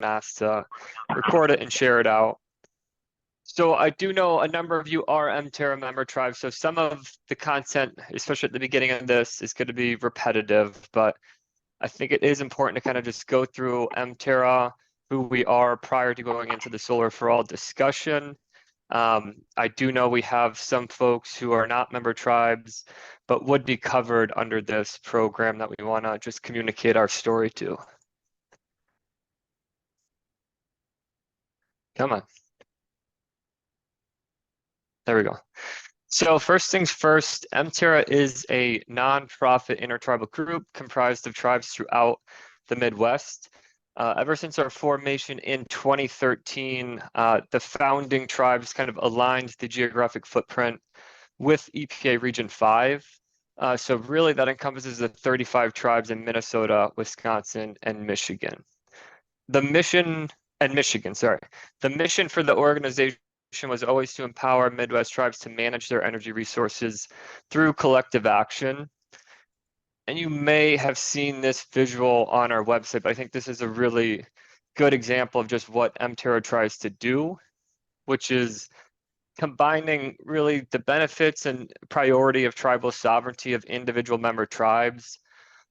asked to record it and share it out. So I do know a number of you are Mterra member tribes, so some of the content, especially at the beginning of this, is going to be repetitive, but I think it is important to kind of just go through Mterra, who we are prior to going into the Solar for All discussion. I do know we have some folks who are not member tribes, but would be covered under this program that we want to just communicate our story to. Come on. There we go. So first things first, Mterra is a nonprofit intertribal group comprised of tribes throughout the Midwest. Ever since our formation in 2013, the founding tribes kind of aligned the geographic footprint with EPA Region 5. So really that encompasses the 35 tribes in Minnesota, Wisconsin, and Michigan. The mission, and Michigan, sorry. The mission for the organization was always to empower Midwest tribes to manage their energy resources through collective action. And you may have seen this visual on our website, but I think this is a really good example of just what Mterra tries to do, which is combining really the benefits and priority of tribal sovereignty of individual member tribes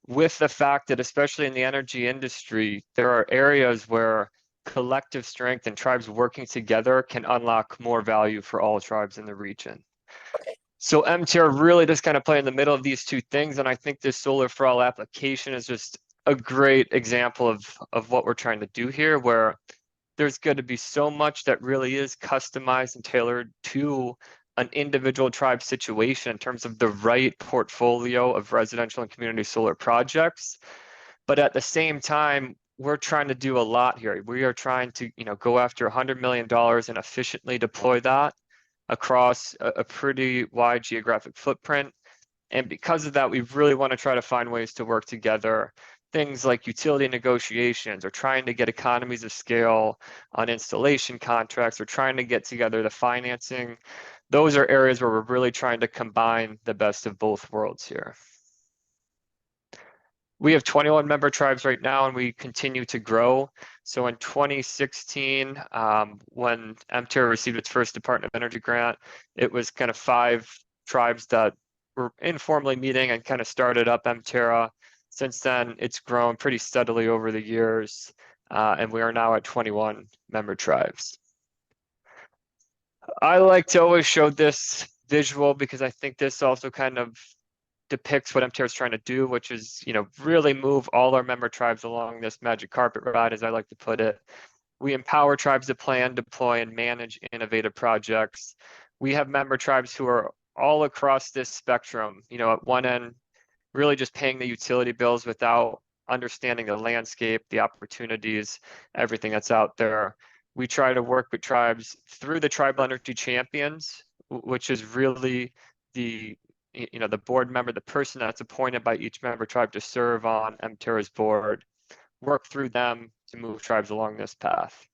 with the fact that, especially in the energy industry, there are areas where collective strength and tribes working together can unlock more value for all tribes in the region. So Mterra really does kind of play in the middle of these two things, and I think this Solar for All application is just a great example of what we're trying to do here, where there's going to be so much that really is customized and tailored to an individual tribe situation in terms of the right portfolio of residential and community solar projects. But at the same time, we're trying to do a lot here. We are trying to, go after $100 million and efficiently deploy that across a pretty wide geographic footprint. And because of that, we really want to try to find ways to work together. Things like utility negotiations or trying to get economies of scale on installation contracts or trying to get together the financing. Those are areas where we're really trying to combine the best of both worlds here. We have 21 member tribes right now, and we continue to grow. So in 2016, when Mterra received its first Department of Energy grant, it was kind of 5 tribes that were informally meeting and kind of started up Mterra. Since then, it's grown pretty steadily over the years, and we are now at 21 member tribes. I like to always show this visual because I think this also kind of depicts what Mterra is trying to do, which is, really move all our member tribes along this magic carpet ride, as I like to put it. We empower tribes to plan, deploy, and manage innovative projects. We have member tribes who are all across this spectrum, at one end, really just paying the utility bills without understanding the landscape, the opportunities, everything that's out there. We try to work with tribes through the Tribal Energy Champions, which is really the board member, the person that's appointed by each member tribe to serve on Mterra's board, work through them to move tribes along this path.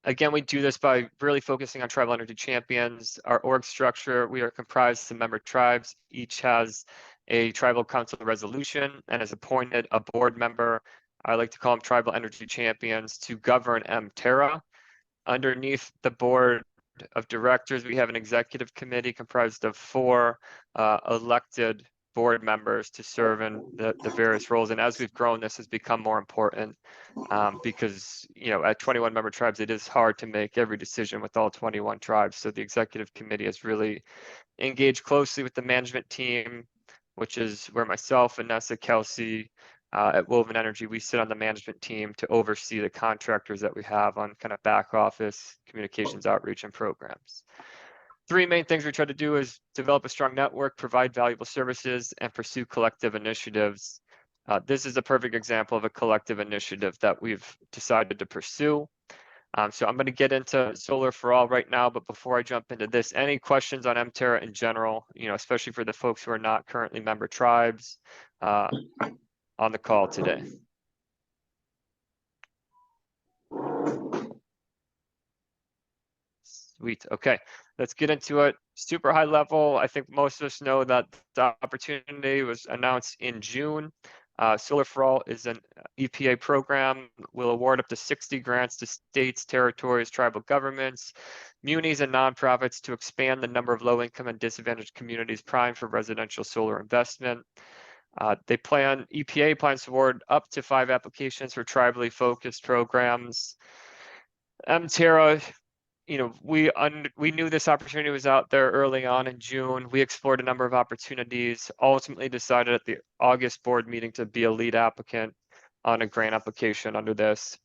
Again, we do this by really focusing on Tribal Energy Champions. Our org structure, we are comprised of member tribes. Each has a tribal council resolution and is appointed a board member. I like to call them Tribal Energy Champions to govern Mterra. Underneath the board of directors, we have an executive committee comprised of 4 elected board members to serve in the various roles. And as we've grown, this has become more important because, at 21 member tribes, it is hard to make every decision with all 21 tribes. So the executive committee has really engaged closely with the management team, which is where myself, Vanessa, Kelsey, at Woven Energy, we sit on the management team to oversee the contractors that we have on kind of back office, communications, outreach, and programs. 3 main things we try to do is develop a strong network, provide valuable services, and pursue collective initiatives. This is a perfect example of a collective initiative that we've decided to pursue. So I'm going to get into Solar for All right now, but before I jump into this, any questions on Mterra in general, especially for the folks who are not currently member tribes on the call today? Sweet. Okay, let's get into it. Super high level. I think most of us know that the opportunity was announced in June. Solar for All is an EPA program. Will award up to 60 grants to states, territories, tribal governments, munis, and nonprofits to expand the number of low-income and disadvantaged communities primed for residential solar investment. EPA plans to award up to 5 applications for tribally focused programs. Mterra, we knew this opportunity was out there early on in June. We explored a number of opportunities, ultimately decided at the August board meeting to be a lead applicant on a grant application under this.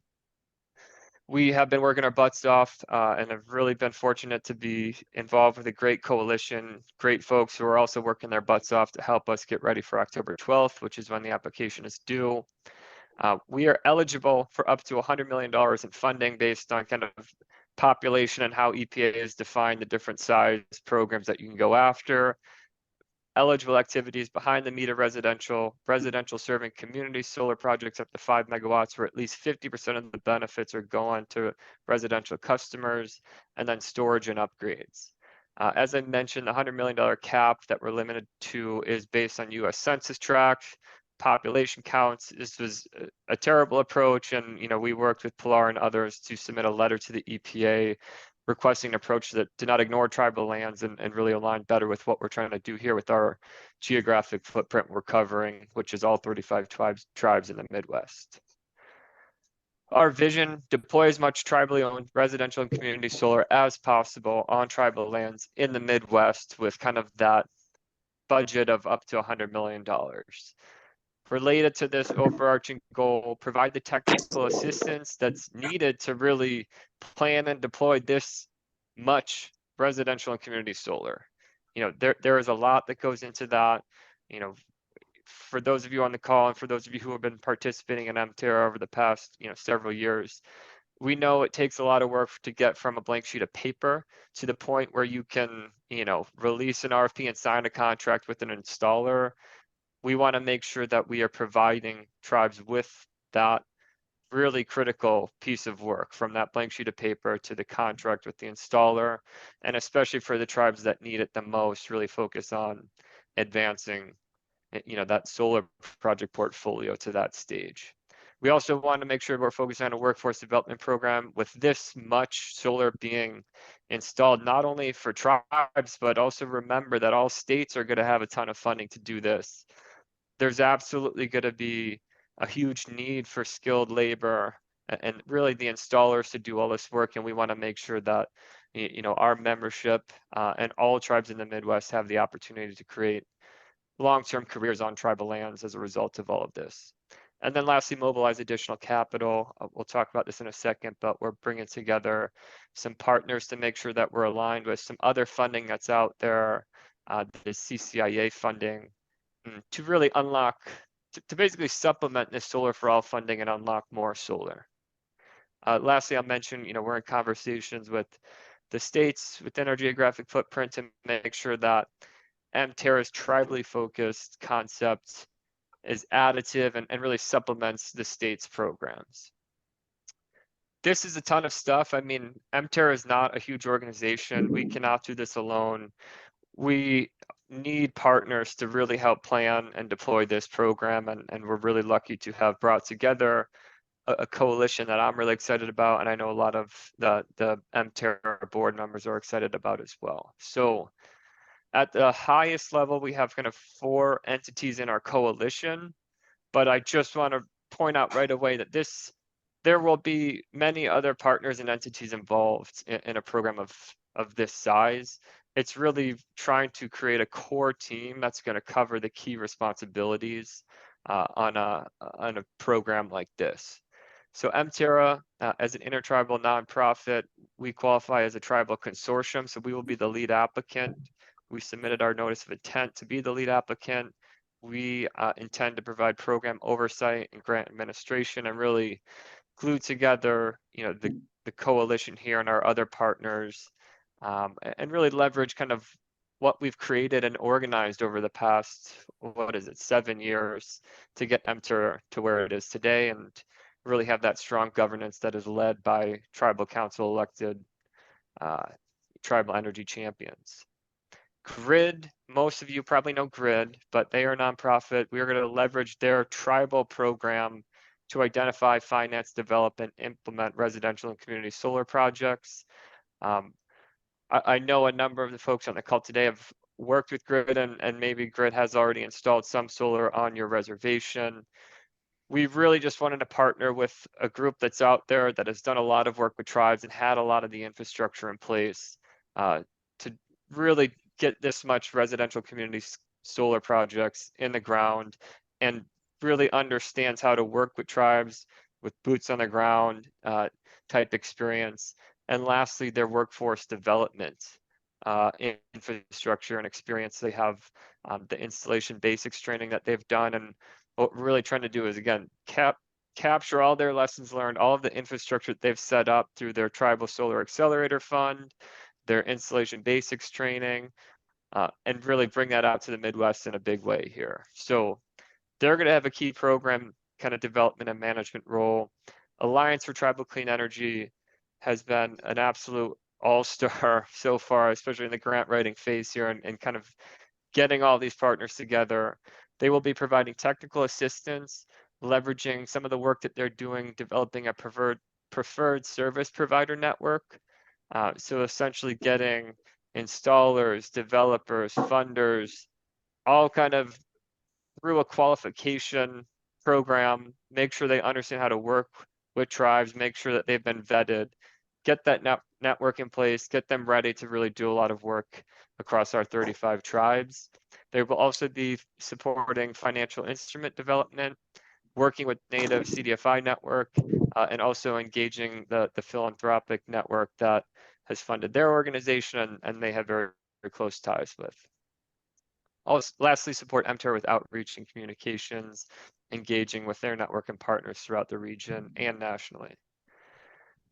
We have been working our butts off and have really been fortunate to be involved with a great coalition, great folks who are also working their butts off to help us get ready for October 12th, which is when the application is due. We are eligible for up to $100 million in funding based on kind of population and how EPA has defined the different size programs that you can go after. Eligible activities behind the meter residential serving community solar projects up to 5 megawatts, where at least 50% of the benefits are going to residential customers, and then storage and upgrades. As I mentioned, the $100 million cap that we're limited to is based on US Census tract, population counts. This was a terrible approach, and we worked with Pilar and others to submit a letter to the EPA requesting an approach that did not ignore tribal lands and really align better with what we're trying to do here with our geographic footprint we're covering, which is all 35 tribes in the Midwest. Our vision: deploy as much tribally owned residential and community solar as possible on tribal lands in the Midwest with kind of that budget of up to $100 million. Related to this overarching goal, provide the technical assistance that's needed to really plan and deploy this much residential and community solar. There is a lot that goes into that. For those of you on the call and for those of you who have been participating in Mterra over the past several years, we know it takes a lot of work to get from a blank sheet of paper to the point where you can release an RFP and sign a contract with an installer. We want to make sure that we are providing tribes with that really critical piece of work, from that blank sheet of paper to the contract with the installer, and especially for the tribes that need it the most, really focus on advancing that solar project portfolio to that stage. We also want to make sure we're focused on a workforce development program with this much solar being installed, not only for tribes, but also remember that all states are going to have a ton of funding to do this. There's absolutely going to be a huge need for skilled labor and really the installers to do all this work. And we want to make sure that our membership and all tribes in the Midwest have the opportunity to create long-term careers on tribal lands as a result of all of this. And then lastly, mobilize additional capital. We'll talk about this in a second, but we're bringing together some partners to make sure that we're aligned with some other funding that's out there, the CCIA funding, to really unlock, to basically supplement this Solar for All funding and unlock more solar. Lastly, I'll mention, we're in conversations with the states within our geographic footprint to make sure that Mterra's tribally focused concept is additive and really supplements the state's programs. This is a ton of stuff. I mean, Mterra is not a huge organization. We cannot do this alone. We need partners to really help plan and deploy this program, and we're really lucky to have brought together a coalition that I'm really excited about, and I know a lot of the Mterra board members are excited about as well. So at the highest level, we have kind of 4 entities in our coalition, but I just want to point out right away that there will be many other partners and entities involved in a program of this size. It's really trying to create a core team that's going to cover the key responsibilities on a program like this. So Mterra, as an intertribal nonprofit, we qualify as a tribal consortium, so we will be the lead applicant. We submitted our notice of intent to be the lead applicant. We intend to provide program oversight and grant administration and really glue together, the coalition here and our other partners, and really leverage kind of what we've created and organized over the past, 7 years to get Mterra to where it is today, and really have that strong governance that is led by tribal council elected tribal energy champions. Grid, most of you probably know Grid, but they are a nonprofit. We are going to leverage their tribal program to identify, finance, develop, and implement residential and community solar projects. I know a number of the folks on the call today have worked with Grid, and maybe Grid has already installed some solar on your reservation. We really just wanted to partner with a group that's out there that has done a lot of work with tribes and had a lot of the infrastructure in place to really get this much residential community solar projects in the ground, and really understands how to work with tribes with boots on the ground type experience. And lastly, their workforce development infrastructure and experience. They have the installation basics training that they've done, and what we're really trying to do is, again, capture all their lessons learned, all of the infrastructure that they've set up through their Tribal Solar Accelerator Fund, their installation basics training, and really bring that out to the Midwest in a big way here. So they're going to have a key program kind of development and management role. Alliance for Tribal Clean Energy has been an absolute all-star so far, especially in the grant writing phase here, and kind of getting all these partners together. They will be providing technical assistance, leveraging some of the work that they're doing, developing a preferred service provider network. So essentially getting installers, developers, funders, all kind of through a qualification program, make sure they understand how to work with tribes, make sure that they've been vetted, get that network in place, get them ready to really do a lot of work across our 35 tribes. They will also be supporting financial instrument development, working with Native CDFI network, and also engaging the philanthropic network that has funded their organization and they have very, very close ties with. Also, lastly, support MTER with outreach and communications, engaging with their network and partners throughout the region and nationally.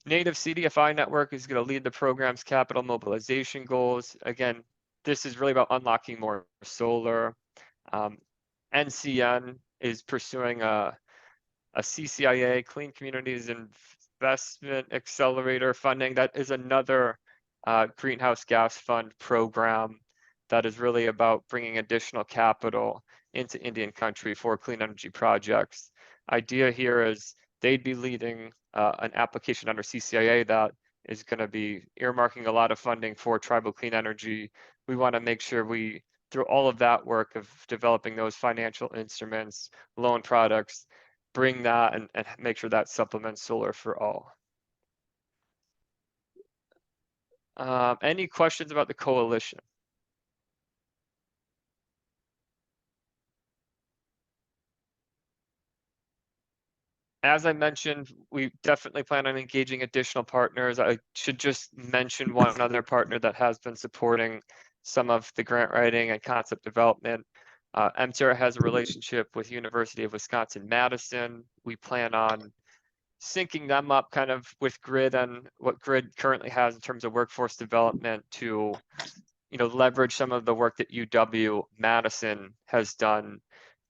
Native CDFI network is going to lead the program's capital mobilization goals. Again, this is really about unlocking more solar. NCN is pursuing a CCIA, Clean Communities Investment Accelerator funding. That is another greenhouse gas fund program that is really about bringing additional capital into Indian country for clean energy projects. Idea here is they'd be leading an application under CCIA that is going to be earmarking a lot of funding for tribal clean energy. We want to make sure we, through all of that work of developing those financial instruments, loan products, bring that and make sure that supplements solar for all. Any questions about the coalition? As I mentioned, we definitely plan on engaging additional partners. I should just mention one other partner that has been supporting some of the grant writing and concept development. MTERA has a relationship with University of Wisconsin-Madison. We plan on syncing them up kind of with Grid and what Grid currently has in terms of workforce development to, leverage some of the work that UW-Madison has done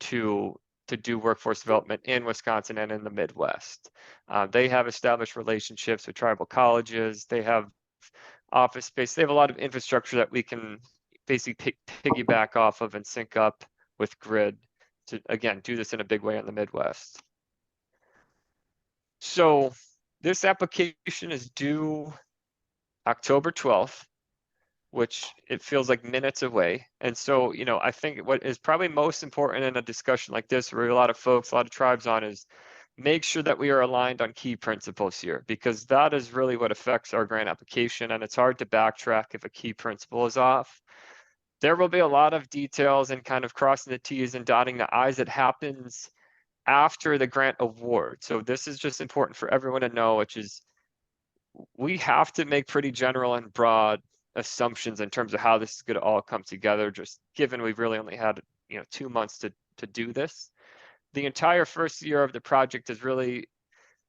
to do workforce development in Wisconsin and in the Midwest. They have established relationships with tribal colleges. They have office space. They have a lot of infrastructure that we can basically piggyback off of and sync up with Grid to, again, do this in a big way in the Midwest. So this application is due October 12th, which it feels like minutes away. And so, I think what is probably most important in a discussion like this, where a lot of folks, a lot of tribes on, is make sure that we are aligned on key principles here, because that is really what affects our grant application. And it's hard to backtrack if a key principle is off. There will be a lot of details and kind of crossing the T's and dotting the I's that happens after the grant award. So this is just important for everyone to know, which is we have to make pretty general and broad assumptions in terms of how this is going to all come together, just given we've really only had 2 months to do this. The entire first year of the project is really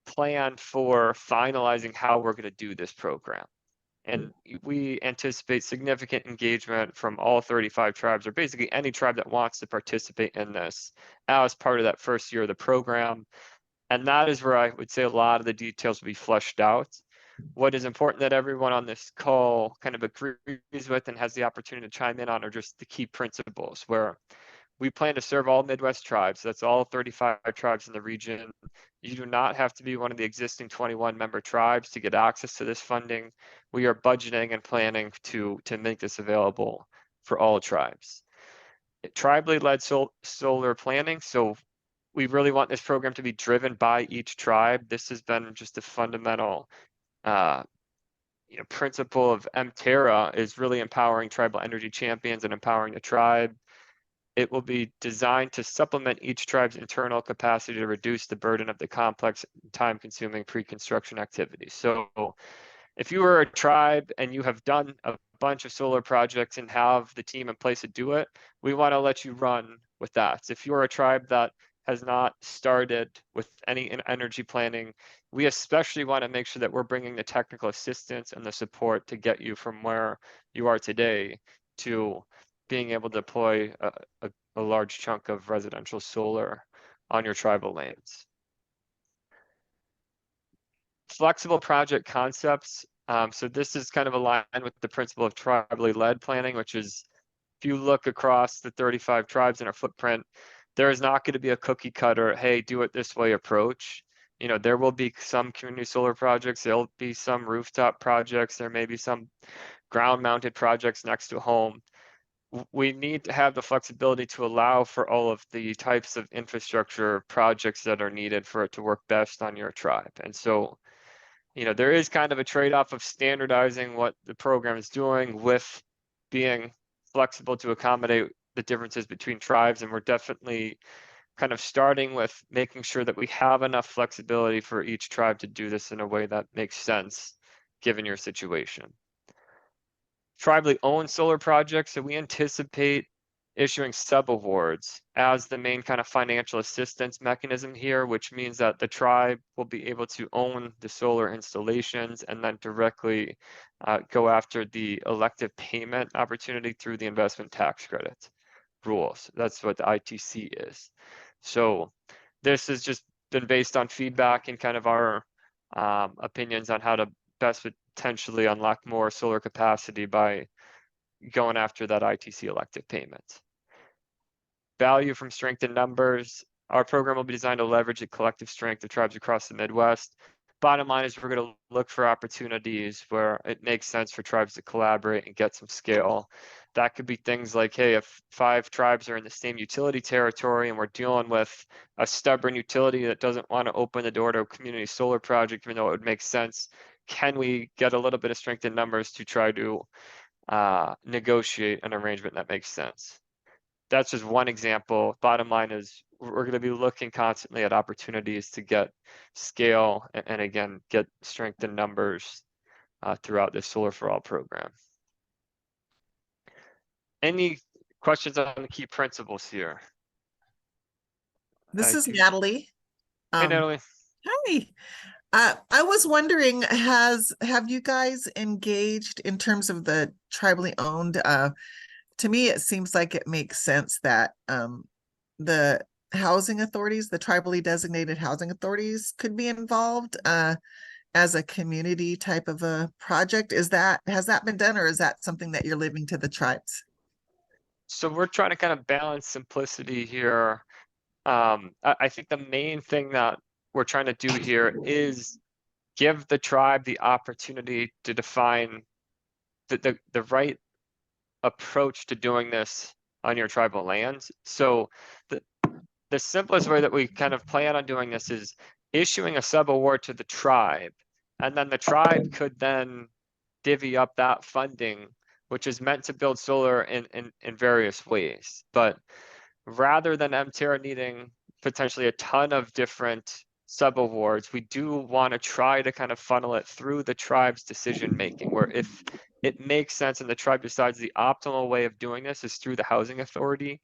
planned for finalizing how we're going to do this program. And we anticipate significant engagement from all 35 tribes, or basically any tribe that wants to participate in this as part of that first year of the program. And that is where I would say a lot of the details will be fleshed out. What is important that everyone on this call kind of agrees with and has the opportunity to chime in on are just the key principles, where we plan to serve all Midwest tribes. That's all 35 tribes in the region. You do not have to be one of the existing 21 member tribes to get access to this funding. We are budgeting and planning to make this available for all tribes. Tribally led solar planning. So we really want this program to be driven by each tribe. This has been just a fundamental principle of MTerra, is really empowering tribal energy champions and empowering the tribe. It will be designed to supplement each tribe's internal capacity to reduce the burden of the complex, time-consuming pre-construction activities. So if you are a tribe and you have done a bunch of solar projects and have the team in place to do it, we want to let you run with that. If you're a tribe that has not started with any energy planning, we especially want to make sure that we're bringing the technical assistance and the support to get you from where you are today to being able to deploy a large chunk of residential solar on your tribal lands. Flexible project concepts. So this is kind of aligned with the principle of tribally led planning, which is, if you look across the 35 tribes in our footprint, there is not going to be a cookie cutter, hey, do it this way approach. There will be some community solar projects, there'll be some rooftop projects, there may be some ground mounted projects next to a home. We need to have the flexibility to allow for all of the types of infrastructure projects that are needed for it to work best on your tribe. And so, there is kind of a trade-off of standardizing what the program is doing with being flexible to accommodate the differences between tribes. And we're definitely kind of starting with making sure that we have enough flexibility for each tribe to do this in a way that makes sense given your situation. Tribally owned solar projects, so we anticipate issuing subawards as the main kind of financial assistance mechanism here, which means that the tribe will be able to own the solar installations and then directly go after the elective payment opportunity through the investment tax credit rules. That's what the ITC is. So this has just been based on feedback and kind of our opinions on how to best potentially unlock more solar capacity by going after that ITC elective payment. Value from strength in numbers. Our program will be designed to leverage the collective strength of tribes across the Midwest. Bottom line is we're going to look for opportunities where it makes sense for tribes to collaborate and get some scale. That could be things like, hey, if 5 tribes are in the same utility territory and we're dealing with a stubborn utility that doesn't want to open the door to a community solar project, even though it would make sense, can we get a little bit of strength in numbers to try to negotiate an arrangement that makes sense? That's just one example. Bottom line is we're going to be looking constantly at opportunities to get scale and again, get strength in numbers throughout this Solar for All program. Any questions on the key principles here? This is Natalie. Hey, Natalie. Hi. I was wondering, have you guys engaged in terms of the tribally owned? To me, it seems like it makes sense that the housing authorities, the tribally designated housing authorities, could be involved as a community type of a project. Has that been done, or is that something that you're leaving to the tribes? So we're trying to kind of balance simplicity here. I think the main thing that we're trying to do here is give the tribe the opportunity to define the right approach to doing this on your tribal lands. So the simplest way that we kind of plan on doing this is issuing a subaward to the tribe, and then the tribe could then divvy up that funding, which is meant to build solar in various ways. But rather than MTerra needing potentially a ton of different subawards, we do want to try to kind of funnel it through the tribe's decision making, where if it makes sense and the tribe decides the optimal way of doing this is through the housing authority,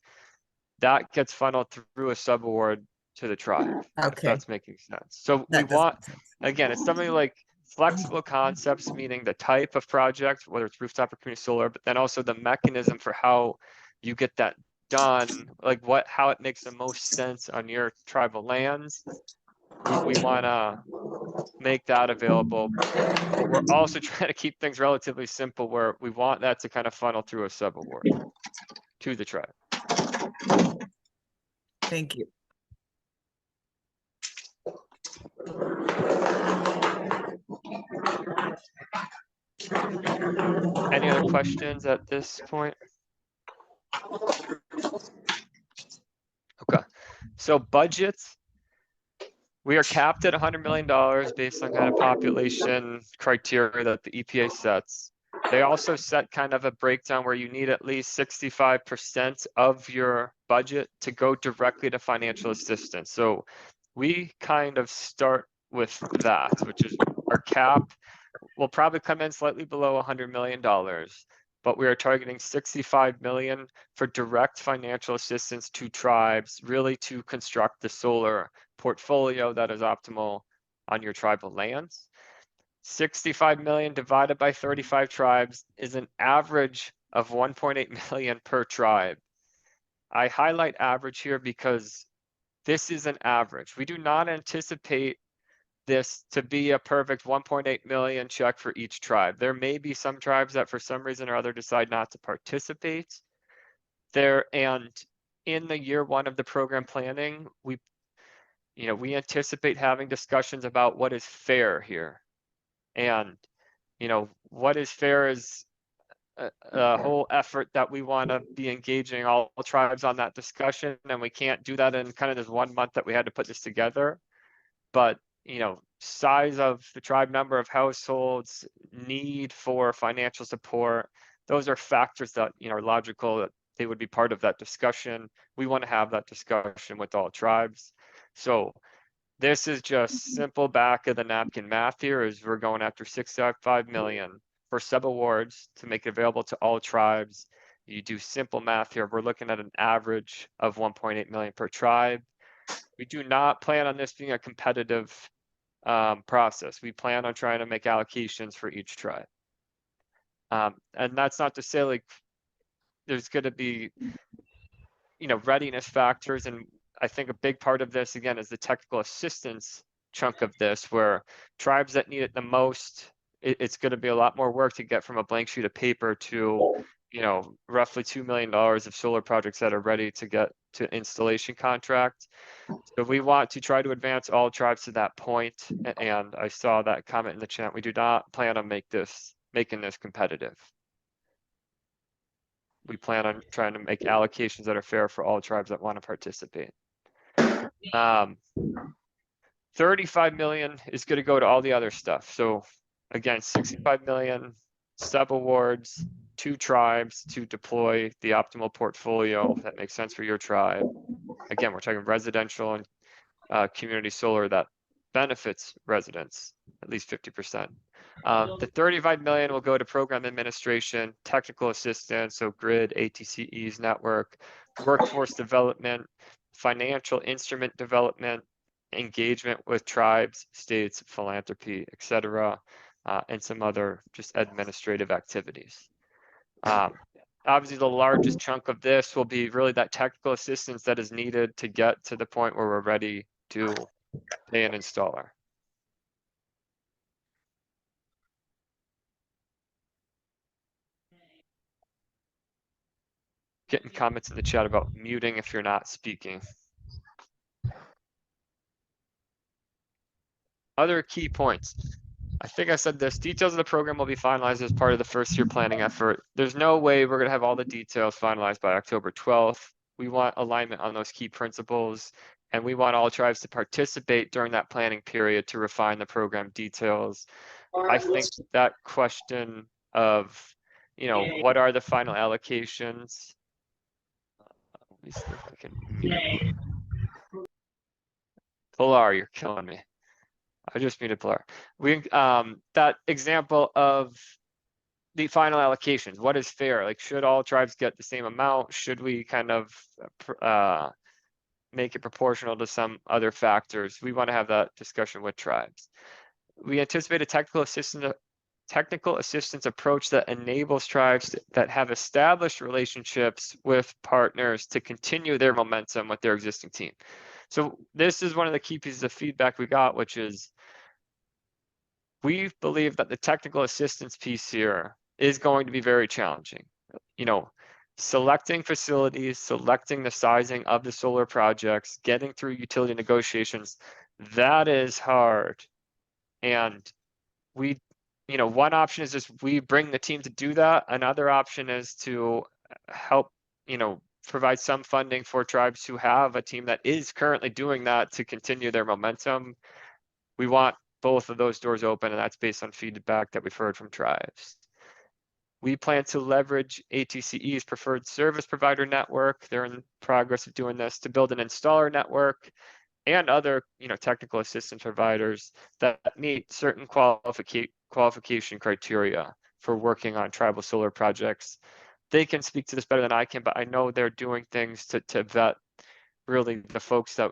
that gets funneled through a subaward to the tribe, if Okay, that's making sense. So we that does want, make sense. again, it's something like flexible concepts, meaning the type of project, whether it's rooftop or community solar, but then also the mechanism for how you get that done, like how it makes the most sense on your tribal lands. we wanna make that available. But we're also trying to keep things relatively simple where we want that to kind of funnel through a sub-award to the tribe. Thank you. Any other questions at this point? Okay, so budgets. We are capped at $100 million based on kind of population criteria that the EPA sets. They also set kind of a breakdown where you need at least 65% of your budget to go directly to financial assistance. So we kind of start with that, which is our cap will probably come in slightly below $100 million, but we are targeting 65 million for direct financial assistance to tribes, really to construct the solar portfolio that is optimal on your tribal lands. 65 million divided by 35 tribes is an average of 1.8 million per tribe. I highlight average here because this is an average. We do not anticipate this to be a perfect 1.8 million check for each tribe. There may be some tribes that for some reason or other decide not to participate there. And in the year one of the program planning, we anticipate having discussions about what is fair here. And, what is fair is a whole effort that we want to be engaging all tribes on that discussion. And we can't do that in kind of this 1 month that we had to put this together. But size of the tribe, number of households, need for financial support, those are factors that are logical that they would be part of that discussion. We want to have that discussion with all tribes. So this is just simple back of the napkin math here as we're going after 65 million for sub awards to make it available to all tribes. You do simple math here. We're looking at an average of 1.8 million per tribe. We do not plan on this being a competitive process. We plan on trying to make allocations for each tribe. And that's not to say like there's going to be, readiness factors. And I think a big part of this, again, is the technical assistance chunk of this, where tribes that need it the most, it's going to be a lot more work to get from a blank sheet of paper to, roughly $2 million of solar projects that are ready to get to installation contract. So we want to try to advance all tribes to that point. And I saw that comment in the chat. We do not plan on making this competitive. We plan on trying to make allocations that are fair for all tribes that want to participate. 35 million is going to go to all the other stuff. So again, 65 million sub awards, 2 tribes to deploy the optimal portfolio that makes sense for your tribe. Again, we're talking residential and community solar that benefits residents, at least 50%. The 35 million will go to program administration, technical assistance, so grid, ATCEs network, workforce development, financial instrument development, engagement with tribes, states, philanthropy, etc., and some other just administrative activities. Obviously, the largest chunk of this will be really that technical assistance that is needed to get to the point where we're ready to pay an installer. Getting comments in the chat about muting if you're not speaking. Other key points. I think I said this, details of the program will be finalized as part of the first year planning effort. There's no way we're gonna have all the details finalized by October 12th. We want alignment on those key principles, and we want all tribes to participate during that planning period to refine the program details. I think that question of, what are the final allocations? Let me see if I can mute. Pilar, you're killing me. I just muted Pilar. That example of the final allocations, what is fair? Like, should all tribes get the same amount? Should we kind of make it proportional to some other factors? We want to have that discussion with tribes. We anticipate a technical assistance approach that enables tribes that have established relationships with partners to continue their momentum with their existing team. So this is one of the key pieces of feedback we got, which is we believe that the technical assistance piece here is going to be very challenging. You know, selecting facilities, selecting the sizing of the solar projects, getting through utility negotiations, that is hard. And we, you know, one option is just we bring the team to do that. Another option is to help, you know, provide some funding for tribes who have a team that is currently doing that to continue their momentum. We want both of those doors open, and that's based on feedback that we've heard from tribes. We plan to leverage ATCE's preferred service provider network. They're in progress of doing this to build an installer network and other, you know, technical assistance providers that meet certain qualification criteria for working on tribal solar projects. They can speak to this better than I can, but I know they're doing things to vet really the folks that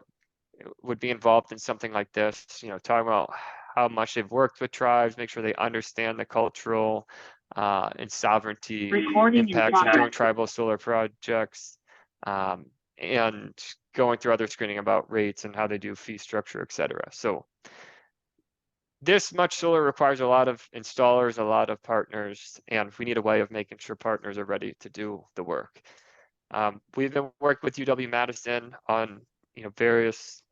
would be involved in something like this, you know, talking about how much they've worked with tribes, make sure they understand the cultural and sovereignty impacts of doing tribal solar projects, and going through other screening about rates and how they do fee structure, et cetera. So this much solar requires a lot of installers, a lot of partners, and we need a way of making sure partners are ready to do the work. We've been working with UW-Madison on, you know, various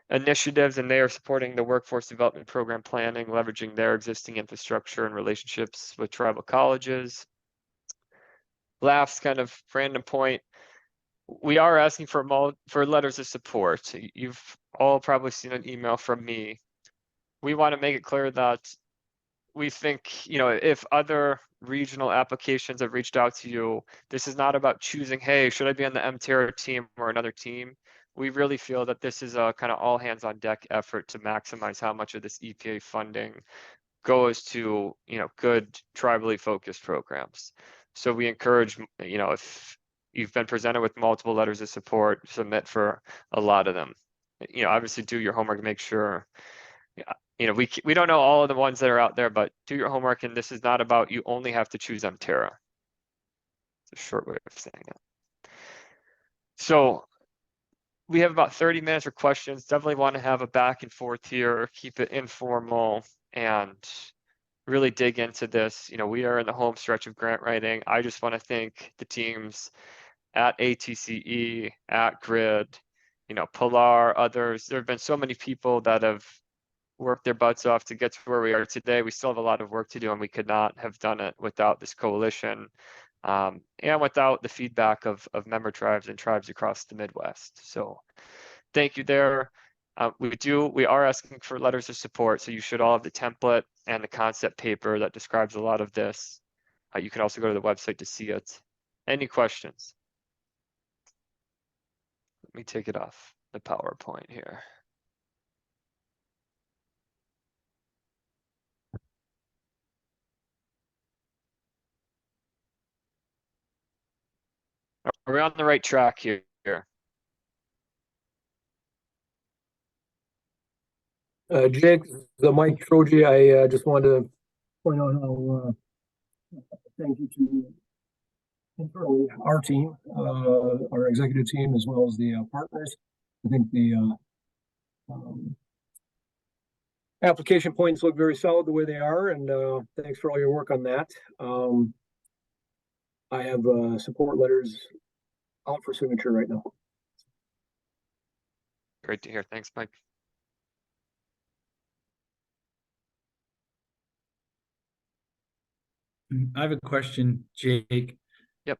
initiatives, and they are supporting the workforce development program planning, leveraging their existing infrastructure and relationships with tribal colleges. Last kind of random point, we are asking for letters of support. You've all probably seen an email from me. We want to make it clear that we think, you know, if other regional applications have reached out to you, this is not about choosing, hey, should I be on the MTerra team or another team? We really feel that this is a kind of all hands on deck effort to maximize how much of this EPA funding goes to, you know, good tribally focused programs. So we encourage, you know, if you've been presented with multiple letters of support, submit for a lot of them. You know, obviously do your homework, make sure, you know, we don't know all of the ones that are out there, but do your homework, and this is not about you only have to choose MTerra. It's a short way of saying it. So we have about 30 minutes for questions. Definitely want to have a back and forth here, keep it informal, and really dig into this. You know, we are in the home stretch of grant writing. I just want to thank the teams at ATCE, at Grid, you know, Pilar, others. There have been so many people that have worked their butts off to get to where we are today. We still have a lot of work to do, and we could not have done it without this coalition, and without the feedback of member tribes and tribes across the Midwest. So thank you there. We are asking for letters of support, so you should all have the template and the concept paper that describes a lot of this. You can also go to the website to see it. Any questions? Let me take it off the PowerPoint here. Are we on the right track here? Jake, the Mike Troji, I just wanted to point out how thank you to internally our team, our executive team, as well as the partners. I think the application points look very solid the way they are, and thanks for all your work on that. I have support letters out for signature right now. Great to hear. Thanks, Mike. I have a question, Jake. Yep.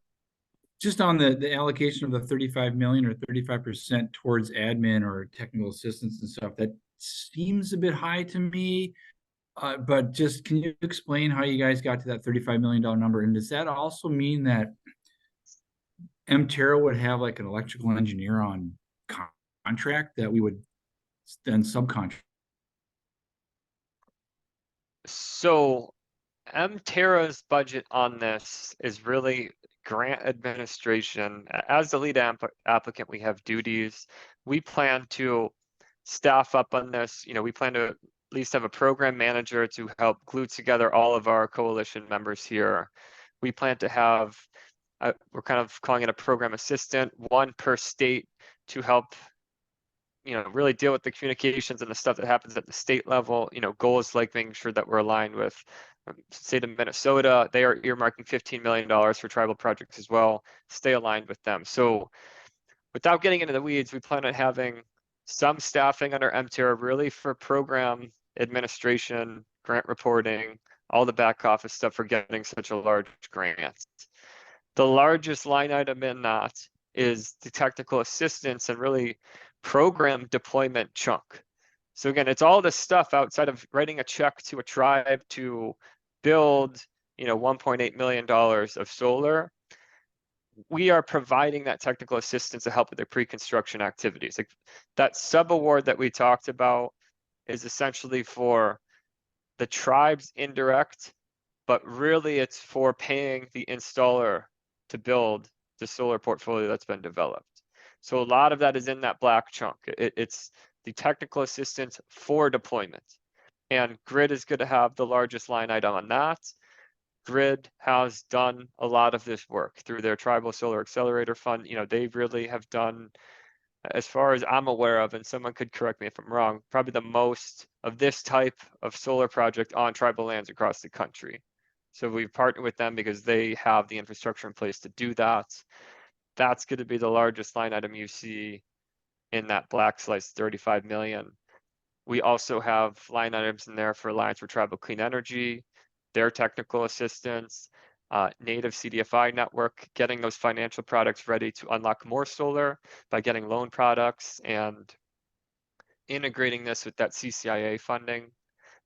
Just on the allocation of the 35 million or 35% towards admin or technical assistance and stuff, that seems a bit high to me. But just can you explain how you guys got to that $35 million number? And does that also mean that MTerra would have like an electrical engineer on contract that we would then subcontract? So MTerra's budget on this is really grant administration. As the lead applicant, we have duties. We plan to staff up on this. You know, we plan to at least have a program manager to help glue together all of our coalition members here. We plan to have, we're kind of calling it a program assistant, one per state to help, really deal with the communications and the stuff that happens at the state level, goals like making sure that we're aligned with state of Minnesota. They are earmarking $15 million for tribal projects as well. Stay aligned with them. So without getting into the weeds, we plan on having some staffing under MTR really for program administration, grant reporting, all the back office stuff for getting such a large grant. The largest line item in that is the technical assistance and really program deployment chunk. So again, it's all this stuff outside of writing a check to a tribe to build, $1.8 million of solar. We are providing that technical assistance to help with their pre-construction activities. Like that sub-award that we talked about is essentially for the tribe's indirect, but really it's for paying the installer to build the solar portfolio that's been developed. So a lot of that is in that black chunk. It's the technical assistance for deployment. And Grid is going to have the largest line item on that. Grid has done a lot of this work through their Tribal Solar Accelerator Fund. They really have done, as far as I'm aware of, and someone could correct me if I'm wrong, probably the most of this type of solar project on tribal lands across the country. So we've partnered with them because they have the infrastructure in place to do that. That's going to be the largest line item you see in that black slice, 35 million. We also have line items in there for Alliance for Tribal Clean Energy, their technical assistance, native CDFI network, getting those financial products ready to unlock more solar by getting loan products and integrating this with that CCIA funding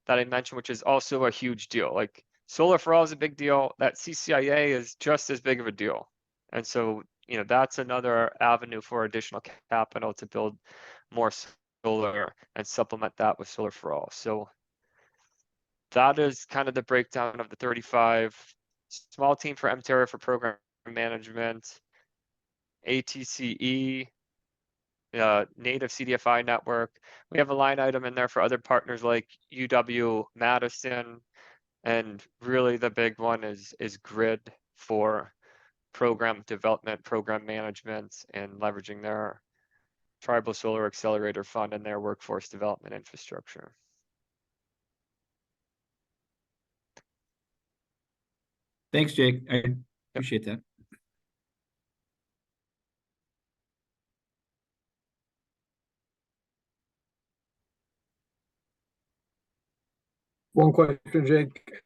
that I mentioned, which is also a huge deal. Like Solar for All is a big deal. That CCIA is just as big of a deal. And so, that's another avenue for additional capital to build more solar and supplement that with Solar for All. So that is kind of the breakdown of the 35. Small team for MTERA for program management, ATCE, native CDFI network. We have a line item in there for other partners like UW-Madison, and really the big one is Grid for program development, program management, and leveraging their Tribal Solar Accelerator Fund and their workforce development infrastructure. Thanks, Jake. I appreciate that. One question, Jake.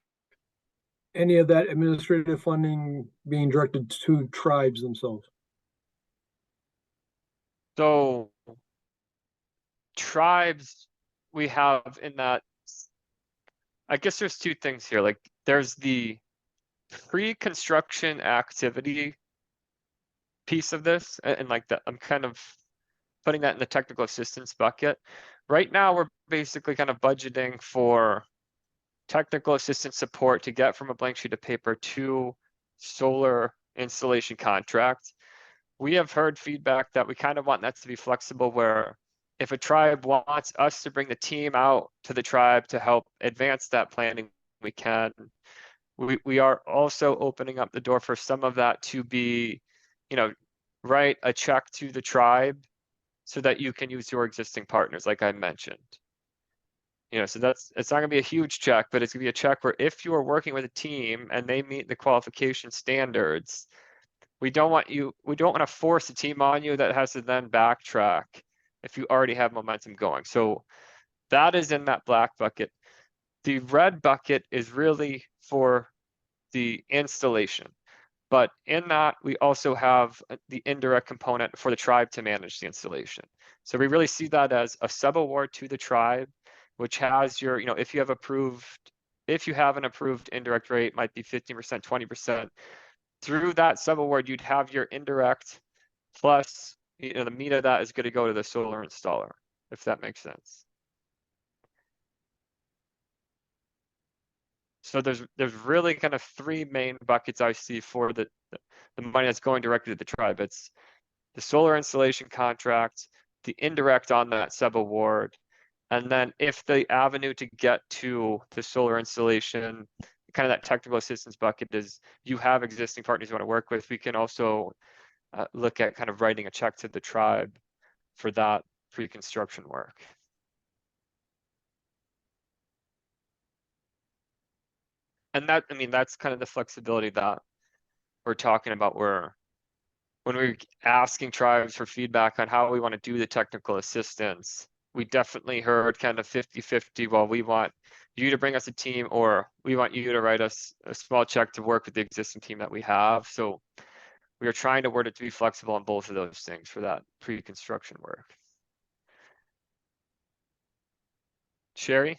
Any of that administrative funding being directed to tribes themselves? So tribes, we have in that, I guess there's two things here. Like there's the pre-construction activity piece of this, and like that, I'm kind of putting that in the technical assistance bucket. Right now, we're basically kind of budgeting for technical assistance support to get from a blank sheet of paper to solar installation contract. We have heard feedback that we kind of want that to be flexible, where if a tribe wants us to bring the team out to the tribe to help advance that planning, we can. We are also opening up the door for some of that to be, write a check to the tribe so that you can use your existing partners, like I mentioned. So it's not gonna be a huge check, but it's gonna be a check where if you are working with a team and they meet the qualification standards, we don't want to force a team on you that has to then backtrack if you already have momentum going. So that is in that black bucket. The red bucket is really for the installation. But in that, we also have the indirect component for the tribe to manage the installation. So we really see that as a sub-award to the tribe, which has your, if you have an approved indirect rate, might be 15%, 20%. Through that sub-award, you'd have your indirect plus, the meat of that is going to go to the solar installer, if that makes sense. So there's really kind of three main buckets I see for the money that's going directly to the tribe. It's the solar installation contract, the indirect on that sub-award, and then if the avenue to get to the solar installation, kind of that technical assistance bucket is you have existing partners you want to work with, we can also look at kind of writing a check to the tribe for that pre-construction work. And that, I mean, that's kind of the flexibility that we're talking about, where when we're asking tribes for feedback on how we want to do the technical assistance, we definitely heard kind of 50-50, well, we want you to bring us a team, or we want you to write us a small check to work with the existing team that we have. So we are trying to word it to be flexible on both of those things for that pre-construction work. Sherry?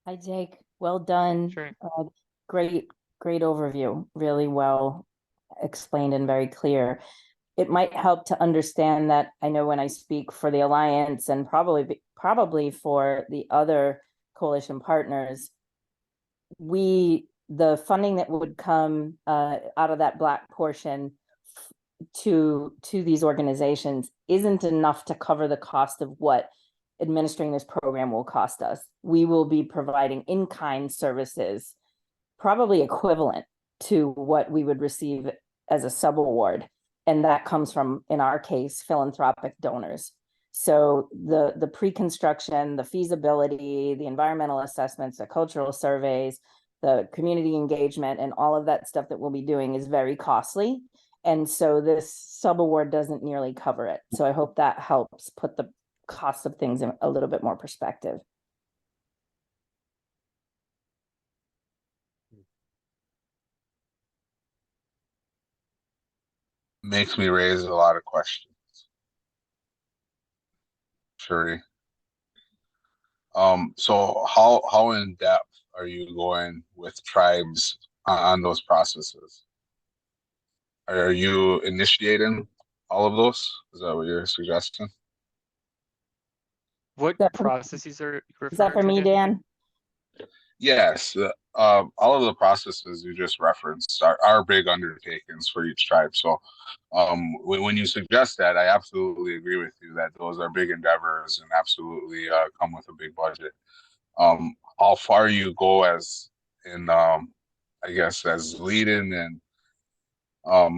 Hi, Jake. Well done. Sure. Great overview. Really well explained and very clear. It might help to understand that I know when I speak for the Alliance and probably for the other coalition partners, the funding that would come out of that black portion to these organizations isn't enough to cover the cost of what administering this program will cost us. We will be providing in-kind services, probably equivalent to what we would receive as a subaward. And that comes from, in our case, philanthropic donors. So the pre-construction, the feasibility, the environmental assessments, the cultural surveys, the community engagement, and all of that stuff that we'll be doing is very costly. And so this subaward doesn't nearly cover it. So I hope that helps put the cost of things in a little bit more perspective. Makes me raise a lot of questions. Sure. So how in depth are you going with tribes on those processes? Are you initiating all of those? Is that what you're suggesting? What that- processes are you Is that for referring to, me, Dan? Yes, all of the processes you just referenced are big undertakings for each tribe. So when you suggest that, I absolutely agree with you that those are big endeavors and absolutely come with a big budget. How far you go as in, I guess, as leading and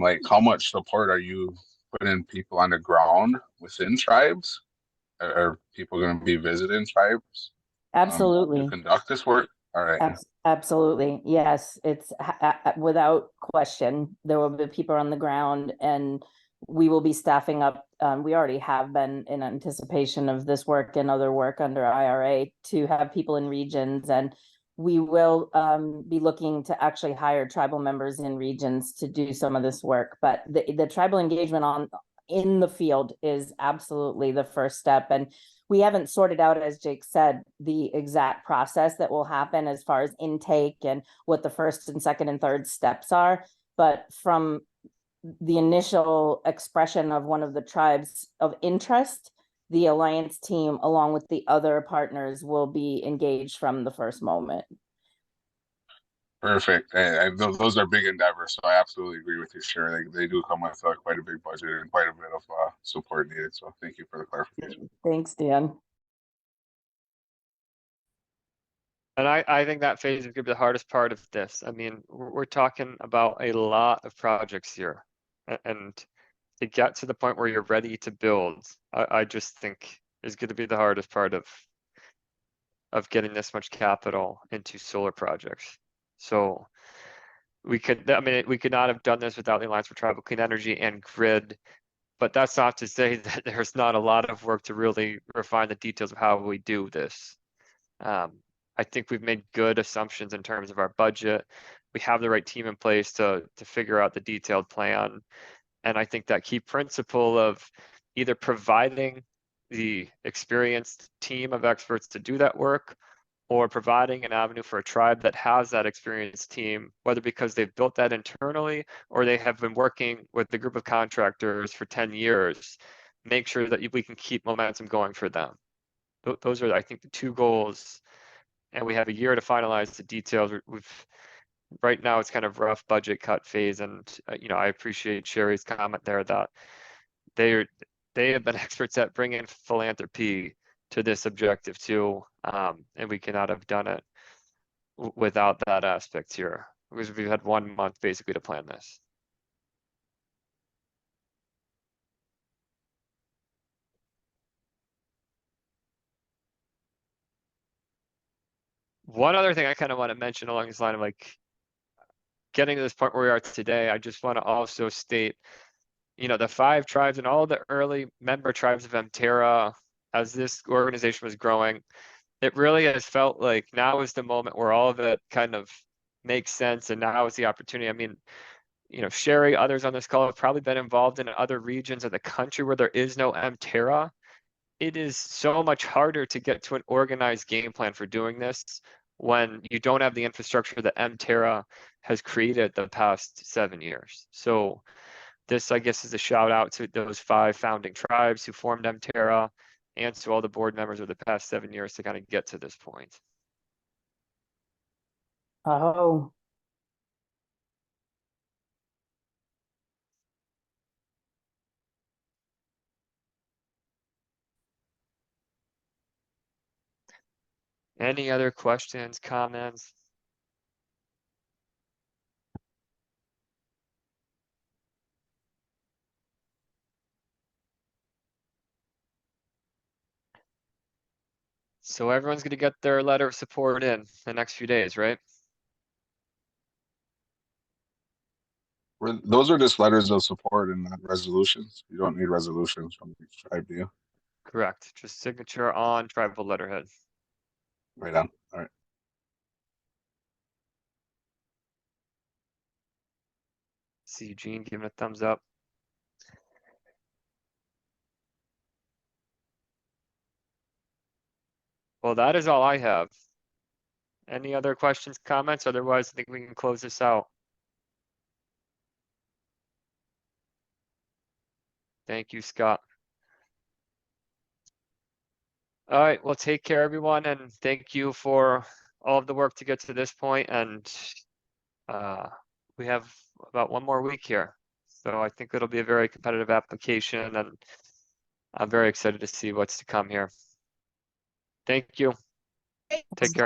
like how much support are you putting people on the ground within tribes? Are people going to be visiting tribes? Absolutely. To conduct this work? All right. Absolutely. Yes, it's without question. There will be people on the ground, and we will be staffing up. We already have been in anticipation of this work and other work under IRA to have people in regions, and we will be looking to actually hire tribal members in regions to do some of this work. But the tribal engagement in the field is absolutely the first step. And we haven't sorted out, as Jake said, the exact process that will happen as far as intake and what the first and second and third steps are. But from the initial expression of one of the tribes of interest, the Alliance team, along with the other partners, will be engaged from the first moment. Perfect. And those are big endeavors, so I absolutely agree with you. Sure, they do come with quite a big budget and quite a bit of support needed. So thank you for the clarification. Thanks, Dan. And I think that phase is gonna be the hardest part of this. I mean, we're talking about a lot of projects here. And to get to the point where you're ready to build, I just think is gonna be the hardest part of getting this much capital into solar projects. So we could not have done this without the Alliance for Tribal Clean Energy and Grid. But that's not to say that there's not a lot of work to really refine the details of how we do this. I think we've made good assumptions in terms of our budget. We have the right team in place to figure out the detailed plan. And I think that key principle of either providing the experienced team of experts to do that work, or providing an avenue for a tribe that has that experienced team, whether because they've built that internally or they have been working with the group of contractors for 10 years, make sure that we can keep momentum going for them. Those are, I think, the two goals. And we have a year to finalize the details. Right now it's kind of rough budget cut phase. And, I appreciate Sherry's comment there that they have been experts at bringing philanthropy to this objective too, and we cannot have done it without that aspect here, because we've had 1 month basically to plan this. One other thing I kind of want to mention along this line of like getting to this point where we are today, I just want to also state, you know, the 5 tribes and all the early member tribes of Mterra, as this organization was growing, it really has felt like now is the moment where all of it kind of makes sense, and now is the opportunity. I mean, you know, Sherry, others on this call have probably been involved in other regions of the country where there is no Mterra. It is so much harder to get to an organized game plan for doing this when you don't have the infrastructure that Mterra has created the past 7 years. So this, I guess, is a shout out to those 5 founding tribes who formed Mterra and to all the board members of the past 7 years to kind of get to this point. Oh, Any other questions, comments? So everyone's gonna get their letter of support in the next few days, right? Those are just letters of support and not resolutions. You don't need resolutions from each tribe, do you? Correct. Just signature on tribal letterhead. Right on. All right. See Eugene giving a thumbs up. Well, that is all I have. Any other questions, comments? Otherwise, I think we can close this out. Thank you, Scott. All right, well, take care, everyone, and thank you for all of the work to get to this point. And we have about 1 more week here. So I think it'll be a very competitive application, and I'm very excited to see what's to come here. Thank you. Take care.